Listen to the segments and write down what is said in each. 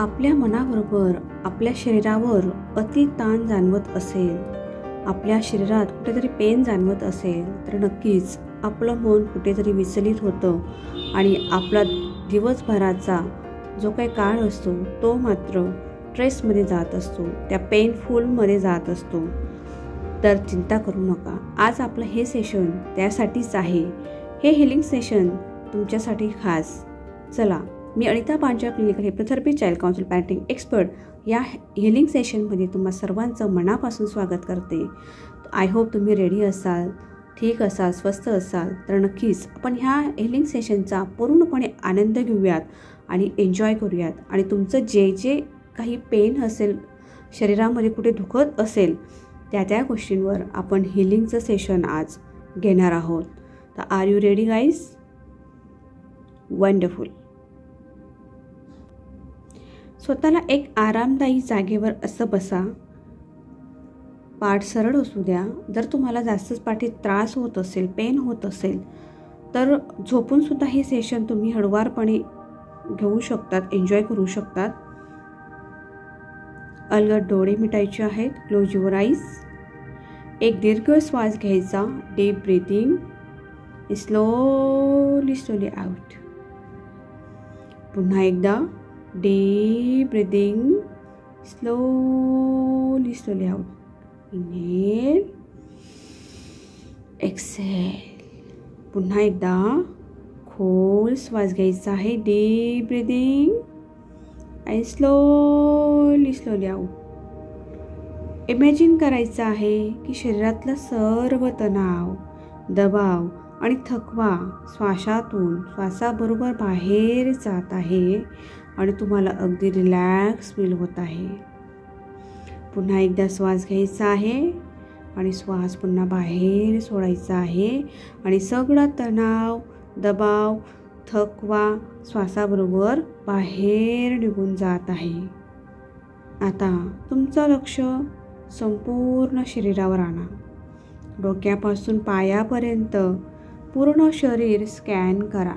आपल्या मनाबरोबर आपल्या शरीरावर अति ताण जाणवत असेल, आपल्या शरीरात कुठेतरी पेन जाणवत असेल, तर नक्कीच आपलं मन कुठेतरी विचलित होतं आणि आपला दिवसभराचा जो काही काळ असतो तो मात्र स्ट्रेसमध्ये जात असतो, त्या पेनफुलमध्ये जात असतो. तर चिंता करू नका, आज आपलं हे सेशन त्यासाठीच आहे. हे हिलिंग सेशन तुमच्यासाठी खास. चला, मी Anita Panchal, clinical hypnotherapy, child council, parenting expert या हिलिंग सेशनमध्ये तुम्हा सर्वांचं मनापासून स्वागत करते. आय होप तुम्ही रेडी असाल, ठीक असाल, स्वस्थ असाल. तर नक्कीच आपण ह्या हिलिंग सेशनचा पूर्णपणे आनंद घेऊयात आणि एन्जॉय करूयात. आणि तुमचं जे जे काही पेन असेल, शरीरामध्ये कुठे दुखत असेल, त्या गोष्टींवर आपण हिलिंगचं सेशन आज घेणार आहोत. तर are you ready guys? Wonderful. स्वतःला एक आरामदायी जागेवर असं बसा. पाठ सरळ असू द्या. जर तुम्हाला जास्तच पाठीत त्रास होत असेल, पेन होत असेल, तर झोपून सुद्धा हे सेशन तुम्ही हळुवारपणे घेऊ शकतात, एन्जॉय करू शकतात. अलगद डोळे मिटायचे आहेत. Close your eyes. एक दीर्घ श्वास घ्यायचा. Deep breathing. Slowly out. पुन्हा एकदा deep breathing. Slowly out. Inhale. Exhale. पुन्हा एकदा खोल श्वास घ्यायचा आहे. डीप ब्रीथिंग आणि स्लोली आउट. इमॅजिन करायचं आहे की शरीरातला सर्व तणाव, दबाव आणि थकवा श्वासाबरोबर बाहेर जात आहे आणि तुम्हाला अगदी रिलॅक्स फील होत आहे. पुन्हा एकदा श्वास घ्यायचा आहे आणि श्वास पुन्हा बाहेर सोडायचा आहे आणि सगळा तणाव, दबाव, थकवा श्वासाबरोबर बाहेर निघून जात आहे. आता तुमचं लक्ष संपूर्ण शरीरावर आणा. डोक्यापासून पायापर्यंत पूर्ण शरीर स्कॅन करा.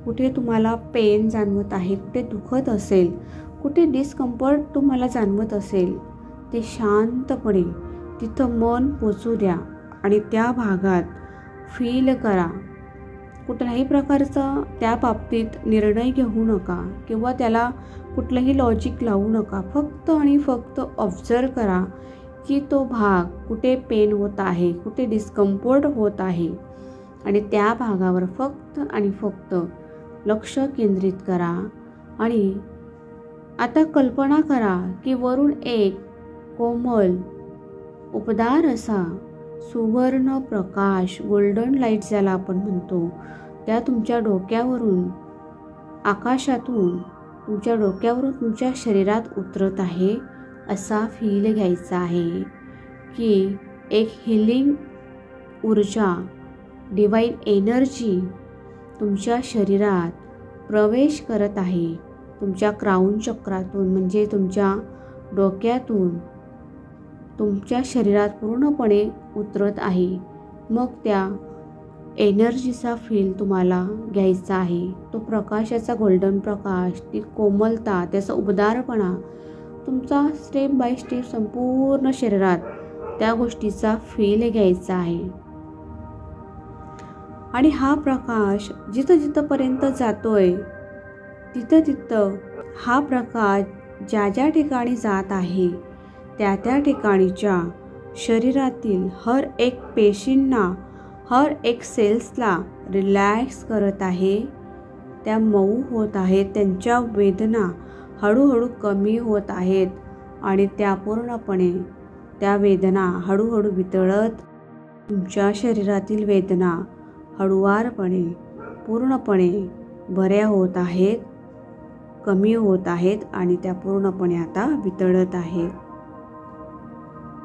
कुठे तुम्हाला पेन जाणवत आहे, कुठे दुखत असेल, कुठे डिस्कम्फर्ट तुम्हाला जाणवत असेल, ते शांतपणे तिथं मन पोचू द्या आणि त्या भागात फील करा. कुठल्याही प्रकारचा त्या बाबतीत निर्णय घेऊ नका किंवा त्याला कुठलंही लॉजिक लावू नका. फक्त आणि फक्त ऑब्झर्व करा की तो भाग कुठे पेन होत आहे, कुठे डिस्कम्फर्ट होत आहे आणि त्या भागावर फक्त आणि फक्त लक्ष केंद्रित करा. आणि आता कल्पना करा की वरून एक कोमल, उबदार असा सुवर्ण प्रकाश, गोल्डन लाईट ज्याला आपण म्हणतो, त्या तुमच्या डोक्यावरून, आकाशातून तुमच्या डोक्यावरून तुमच्या शरीरात उतरत आहे. असा फील घ्यायचा आहे की एक हिलिंग ऊर्जा, डिवाइन एनर्जी तुमच्या शरीरात प्रवेश करत आहे. तुमच्या क्राउन चक्रातून, म्हणजे तुमच्या डोक्यातून तुमच्या शरीरात पूर्णपणे उतरत आहे. मग त्या एनर्जीचा फील तुम्हाला घ्यायचा आहे. तो प्रकाशाचा गोल्डन प्रकाश, ती कोमलता, त्याचा उबदारपणा तुमचा स्टेप बाय स्टेप संपूर्ण शरीरात त्या गोष्टीचा फील घ्यायचा आहे. आणि हा प्रकाश जिथपर्यंत जातोय, तिथं हा प्रकाश ज्या ठिकाणी जात आहे, त्या ठिकाणीच्या शरीरातील हर एक पेशींना, हर एक सेल्सला रिलॅक्स करत आहे. त्या मऊ होत आहेत, त्यांच्या वेदना हळूहळू कमी होत आहेत आणि त्या पूर्णपणे, त्या वेदना हळूहळू वितळत, तुमच्या शरीरातील वेदना हळुवारपणे पूर्णपणे बऱ्या होत आहेत, कमी होत आहेत आणि त्या पूर्णपणे आता वितळत आहेत.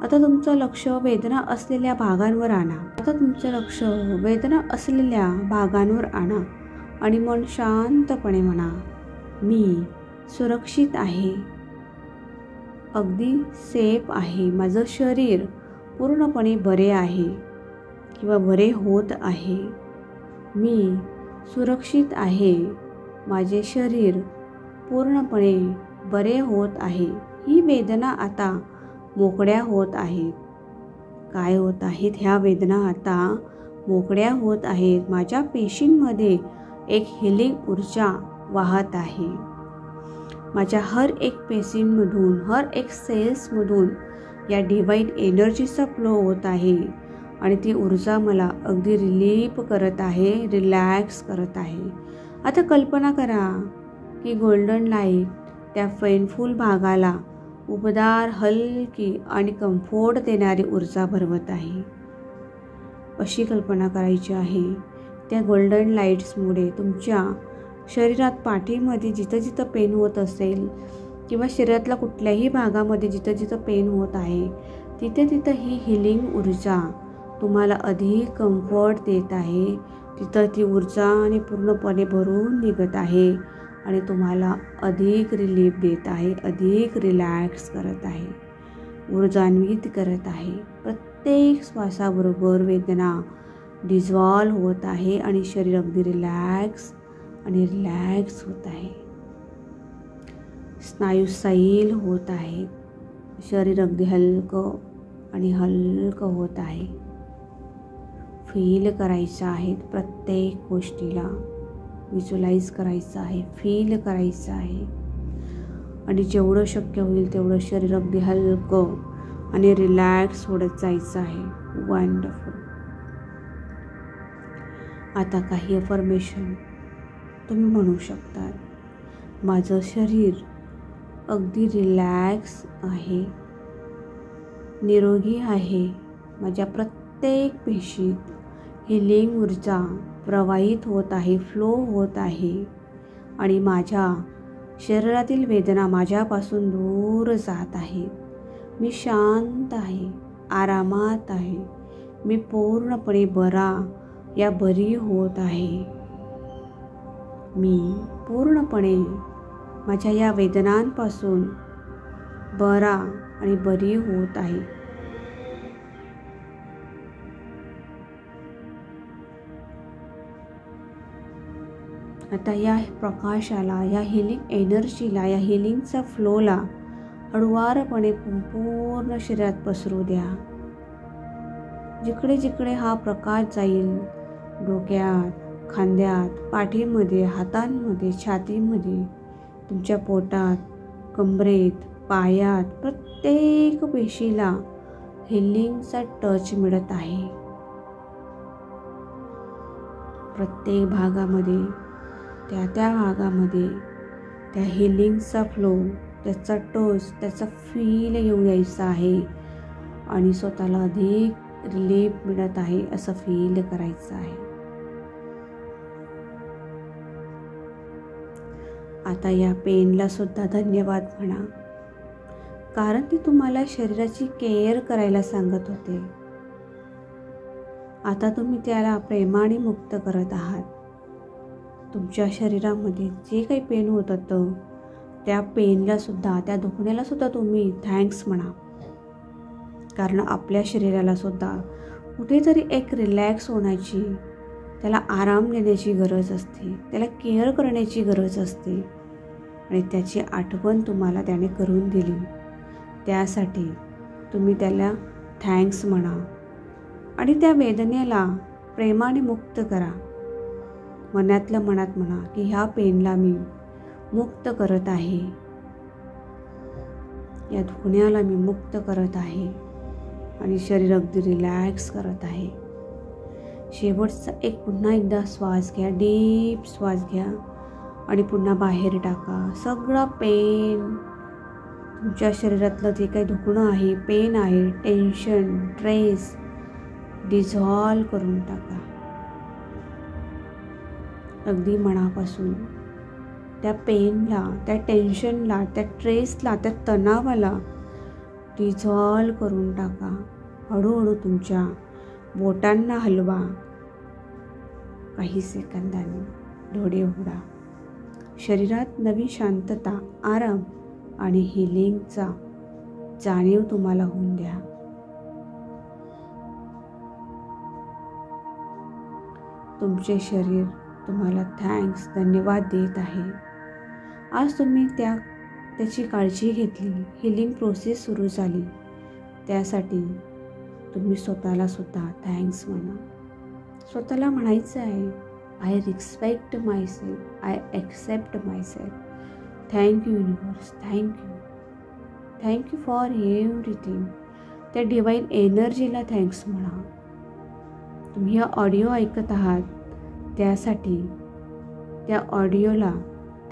आता तुमचं लक्ष वेदना असलेल्या भागांवर आणा. आणि मन शांतपणे म्हणा, मी सुरक्षित आहे, अगदी सेफ आहे, माझं शरीर पूर्णपणे बरे आहे किंवा बरे होत आहे. मी सुरक्षित आहे, माझे शरीर पूर्णपणे बरे होत आहे. ही वेदना आता मोकळ्या होत आहेत. काय होत आहेत? ह्या वेदना आता मोकळ्या होत आहेत. माझ्या पेशींमध्ये एक हिलिंग ऊर्जा वाहत आहे. माझ्या हर एक पेशींमधून, हर एक सेल्समधून या डिवाइन एनर्जीचा फ्लो होत आहे आणि ती ऊर्जा मला अगदी रिलीफ करत आहे, रिलॅक्स करत आहे. आता कल्पना करा की गोल्डन लाईट त्या पेनफुल भागाला उबदार, हलकी आणि कम्फर्ट देणारी ऊर्जा भरवत आहे. अशी कल्पना करायची आहे. त्या गोल्डन लाईट्समुळे तुमच्या शरीरात पाठीमध्ये जिथं जिथं पेन होत असेल किंवा शरीरातल्या कुठल्याही भागामध्ये जिथं जिथं पेन होत आहे तिथे तिथं ही हिलिंग ऊर्जा तुम्हाला अधिक कम्फर्ट देत आहे. तिथं ती ऊर्जा आणि पूर्णपणे भरून निघत आहे आणि तुम्हाला अधिक रिलीफ देत आहे, अधिक रिलॅक्स करत आहे, ऊर्जान्वित करत आहे. प्रत्येक श्वासाबरोबर वेदना डिझॉल्व होत आहे आणि शरीर अगदी रिलॅक्स आणि रिलॅक्स होत आहे. स्नायू सैल होत आहे. शरीर अगदी हलकं आणि हलकं होत आहे. फील करायचं आहे प्रत्येक गोष्टीला, व्हिज्युअलाइज करायचं आहे, फील करायचं आहे आणि जेवढं शक्य होईल तेवढं शरीर अगदी हलकं आणि रिलॅक्स होत जायचं आहे. वंडरफुल. आता काही अफर्मेशन तुम्ही म्हणू शकता. माझं शरीर अगदी रिलॅक्स आहे, निरोगी आहे. माझ्या प्रत्येक पेशीत हिलिंग ऊर्जा प्रवाहित होत आहे, फ्लो होत आहे आणि माझ्या शरीरातील वेदना माझ्यापासून दूर जात आहे. मी शांत आहे, आरामात आहे. मी पूर्णपणे बरी होत आहे. मी पूर्णपणे माझ्या या वेदनांपासून बरी होत आहे. आता या प्रकाशाला, या हिलिंग एनर्जीला, या हिलिंगचा फ्लोला हळुवारपणे पूर्ण शरीरात पसरू द्या. जिकडे जिकडे हा प्रकाश जाईल, डोक्यात, खांद्यात, पाठीमध्ये, हातांमध्ये, छातीमध्ये, तुमच्या पोटात, कमरेत, पायात, प्रत्येक पेशीला हिलिंगचा टच मिळत आहे. प्रत्येक भागामध्ये त्या भागामध्ये त्या हिलिंगचा फ्लो, त्याचा टच, त्याचा फील घेऊन यायचा आहे आणि स्वतःला अधिक रिलीफ मिळत आहे असं फील करायचं आहे. आता या पेनला सुद्धा धन्यवाद म्हणा, कारण ती तुम्हाला शरीराची केअर करायला सांगत होते. आता तुम्ही त्याला प्रेमाने मुक्त करत आहात. तुमच्या शरीरामध्ये जे काही पेन होत होतं त्या पेनला सुद्धा, त्या दुखण्याला सुद्धा तुम्ही थँक्स म्हणा, कारण आपल्या शरीराला सुद्धा कुठेतरी एक रिलॅक्स होण्याची, त्याला आराम देण्याची गरज असते, त्याला केअर करण्याची गरज असते आणि त्याची आठवण तुम्हाला त्याने करून दिली. त्यासाठी तुम्ही त्याला थँक्स म्हणा आणि त्या वेदनेला प्रेमाने मुक्त करा. मनातल्या मनात म्हणा की ह्या पेनला मी मुक्त करत आहे, या दुखण्याला मी मुक्त करत आहे आणि शरीर अगदी रिलॅक्स करत आहे. शेवटचा पुन्हा एकदा श्वास घ्या, डीप श्वास घ्या आणि पुन्हा बाहेर टाका. सगळं पेन, तुमच्या शरीरातलं जे काही दुखणं आहे, पेन आहे, टेन्शन, स्ट्रेस डिझॉल्व करून टाका. अगदी मनापासून त्या पेनला, त्या टेन्शनला, त्या स्ट्रेसला, त्या तणावाला डिझॉल्व करून टाका. हळूहळू तुमच्या बोटांना हलवा. काही सेकंदांनी डोळे उघडा. शरीरात नवी शांतता, आराम आणि हिलिंगचा जाणीव तुम्हाला होऊन द्या. तुमचे शरीर तुम्हाला थँक्स, धन्यवाद देत आहे. आज तुम्ही त्याची काळजी घेतली, हिलिंग प्रोसेस सुरू झाली, त्यासाठी तुम्ही स्वतःला सुद्धा थँक्स म्हणा. स्वतःला म्हणायचं आहे, I respect my self, I accept my self. Thank you universe, thank you for everything. त्या डिवाईन एनर्जीला थँक्स म्हणा. तुम्ही हा ऑडिओ ऐकत आहात त्यासाठी त्या ऑडिओला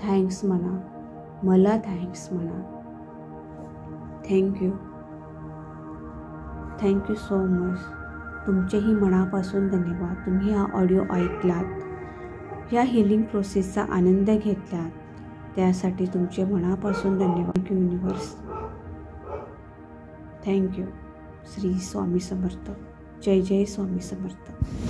थँक्स म्हणा, मला थँक्स म्हणा. Thank you so much. तुमचेही मनापासून धन्यवाद. तुम्ही हा ऑडिओ ऐकलात, ह्या हिलिंग प्रोसेसचा आनंद घेतलात, त्यासाठी तुमचे मनापासून धन्यवाद. Thank you universe, thank you. Shri Swami Samarth. जय जय स्वामी समर्थ.